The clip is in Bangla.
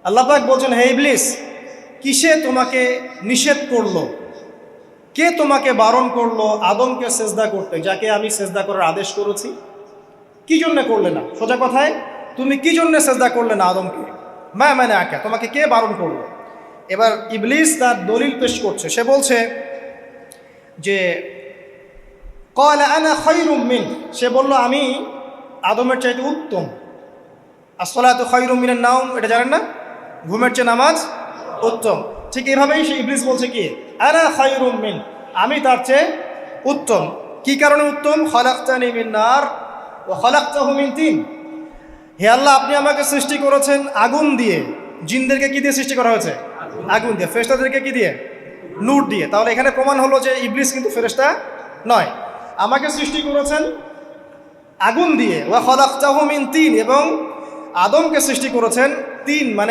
আল্লাহ পাক বলছেন, হে ইবলিস, কিসে তোমাকে নিষেধ করলো, কে তোমাকে বারণ করলো আদমকে সেজদা করতে, যাকে আমি সেজদা করার আদেশ করেছি? কি জন্য করলে না? সোজা কথায়, তুমি কি জন্য সেজদা করলে না আদমকে? মানে আঁকা, তোমাকে কে বারণ করলো? এবার ইবলিস তার দলিল পেশ করছে। সে বলছে যে ক্বালা আনা খায়রুম মিন, সে বলল আমি আদমের চাইতে উত্তম। আসসালাতু খায়রুম মিনান নাওম, এটা জানেন না? ঘুমের চেয়ে নামাজ উত্তম। ঠিক এভাবেই সে ইবলিস বলছে কি, আনা খায়রুম মিন, আমি তার চেয়ে উত্তম। কি কারণে উত্তম? খালাকতানি মিন নার ওয়া খালাকতাহু মিন তিন। হে আল্লাহ, আপনি আমাকে সৃষ্টি করেছেন আগুন দিয়ে, জিনদেরকে কি দিয়ে সৃষ্টি করা হয়েছে? আগুন দিয়ে। ফেরেশতাদেরকে কি দিয়ে? নূর দিয়ে। তাহলে এখানে প্রমাণ হলো যে ইবলিস কিন্তু ফেরেশতা নয়। আমাকে সৃষ্টি করেছেন আগুন দিয়ে, ওয়া খালাকতাহু মিন তিন, এবং আদমকে সৃষ্টি করেছেন তিন, মানে